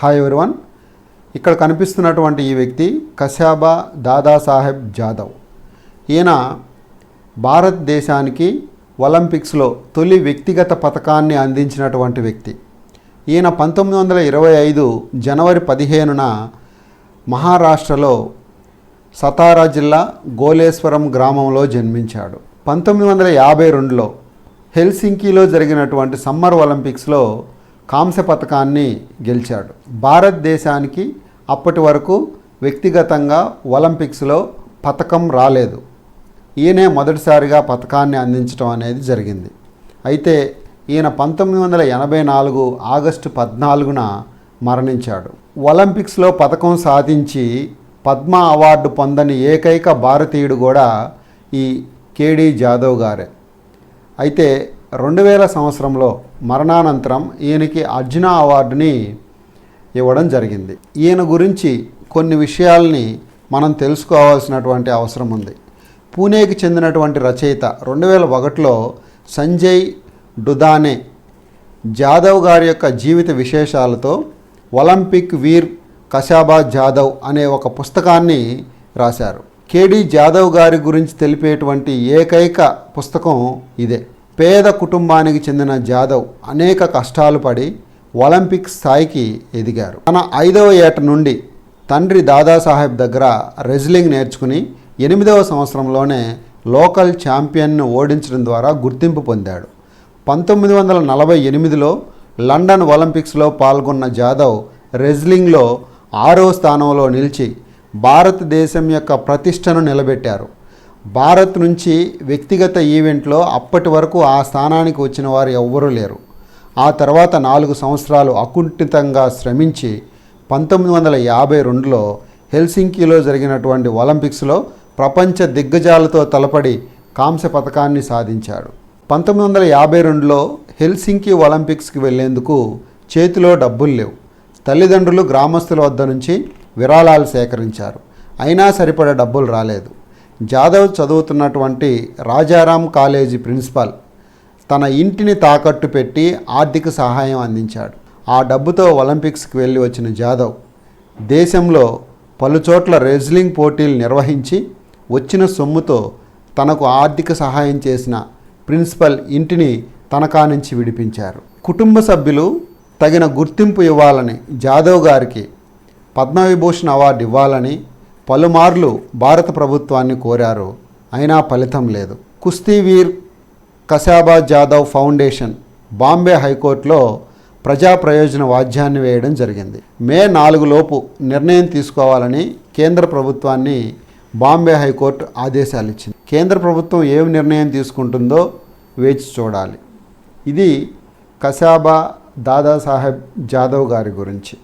Hi everyone. ఇక్కడ కనిపిస్తున్నటువంటి ఈ వ్యక్తి కశాబా దాదాసాహెబ్ జాదవ్. ఈయన భారతదేశానికి ఒలింపిక్స్లో తొలి వ్యక్తిగత పతకాన్ని అందించినటువంటి వ్యక్తి. ఈయన 1925 జనవరి 15న మహారాష్ట్రలో సతారా జిల్లా గోలేశ్వరం గ్రామంలో జన్మించాడు. 1952లో హెల్సింకీలో జరిగినటువంటి సమ్మర్ ఒలింపిక్స్లో కాంస్య పతకాన్ని గెలిచాడు. భారతదేశానికి అప్పటి వరకు వ్యక్తిగతంగా ఒలింపిక్స్లో పతకం రాలేదు. ఈయనే మొదటిసారిగా పతకాన్ని అందించడం అనేది జరిగింది. అయితే ఈయన 1984 ఆగస్టు 14న మరణించాడు. ఒలింపిక్స్లో పతకం సాధించి పద్మ అవార్డు పొందని ఏకైక భారతీయుడు కూడా ఈ కేడి జాదవ్ గారే. అయితే 2000 సంవత్సరంలో మరణానంతరం ఈయనకి అర్జున అవార్డుని ఇవ్వడం జరిగింది. ఈయన గురించి కొన్ని విషయాల్ని మనం తెలుసుకోవాల్సినటువంటి అవసరం ఉంది. పూణేకి చెందినటువంటి రచయిత 2001లో సంజయ్ డుదానే జాదవ్ గారి యొక్క జీవిత విశేషాలతో ఒలింపిక్ వీర్ కశాబా జాదవ్ అనే ఒక పుస్తకాన్ని రాశారు. కేడి జాదవ్ గారి గురించి తెలిపేటువంటి ఏకైక పుస్తకం ఇదే. పేద కుటుంబానికి చెందిన జాదవ్ అనేక కష్టాలు పడి ఒలింపిక్ స్థాయికి ఎదిగారు. తన 5వ ఏట నుండి తండ్రి దాదాసాహెబ్ దగ్గర రెజ్లింగ్ నేర్చుకుని 8వ సంవత్సరంలోనే లోకల్ ఛాంపియన్ను ఓడించడం ద్వారా గుర్తింపు పొందాడు. 1948లో లండన్ ఒలింపిక్స్లో పాల్గొన్న జాదవ్ రెజ్లింగ్లో 6వ స్థానంలో నిలిచి భారతదేశం యొక్క ప్రతిష్టను నిలబెట్టారు. భారత్ నుంచి వ్యక్తిగత ఈవెంట్లో అప్పటి వరకు ఆ స్థానానికి వచ్చిన వారు ఎవ్వరూ లేరు. ఆ తర్వాత 4 సంవత్సరాలు అకుంఠితంగా శ్రమించి 1952లో హెల్సింకీలో జరిగినటువంటి ఒలింపిక్స్లో ప్రపంచ దిగ్గజాలతో తలపడి కాంస్య పతకాన్ని సాధించాడు. 1952లో హెల్సింకీ ఒలింపిక్స్కి వెళ్లేందుకు చేతిలో డబ్బులు లేవు. తల్లిదండ్రులు గ్రామస్తుల వద్ద నుంచి విరాళాలు సేకరించారు. అయినా సరిపడే డబ్బులు రాలేదు. జాదవ్ చదువుతున్నటువంటి రాజారాం కాలేజీ ప్రిన్సిపాల్ తన ఇంటిని తాకట్టు పెట్టి ఆర్థిక సహాయం అందించాడు. ఆ డబ్బుతో ఒలింపిక్స్కి వెళ్ళి వచ్చిన జాదవ్ దేశంలో పలుచోట్ల రెజ్లింగ్ పోటీలు నిర్వహించి వచ్చిన సొమ్ముతో తనకు ఆర్థిక సహాయం చేసిన ప్రిన్సిపల్ ఇంటిని తనఖా నుంచి విడిపించారు. కుటుంబ సభ్యులు తగిన గుర్తింపు ఇవ్వాలని జాదవ్ గారికి పద్మవిభూషణ్ అవార్డు ఇవ్వాలని పలుమార్లు భారత ప్రభుత్వాన్ని కోరారు. అయినా ఫలితం లేదు. కుస్తీవీర్ కశాబా జాదవ్ ఫౌండేషన్ బాంబే హైకోర్టులో ప్రజా ప్రయోజన వాద్యాన్ని వేయడం జరిగింది. మే 4 లోపు నిర్ణయం తీసుకోవాలని కేంద్ర ప్రభుత్వాన్ని బాంబే హైకోర్టు ఆదేశాలు ఇచ్చింది. కేంద్ర ప్రభుత్వం ఏం నిర్ణయం తీసుకుంటుందో వేచి చూడాలి. ఇది కశాబా దాదాసాహెబ్ జాదవ్ గారి గురించి.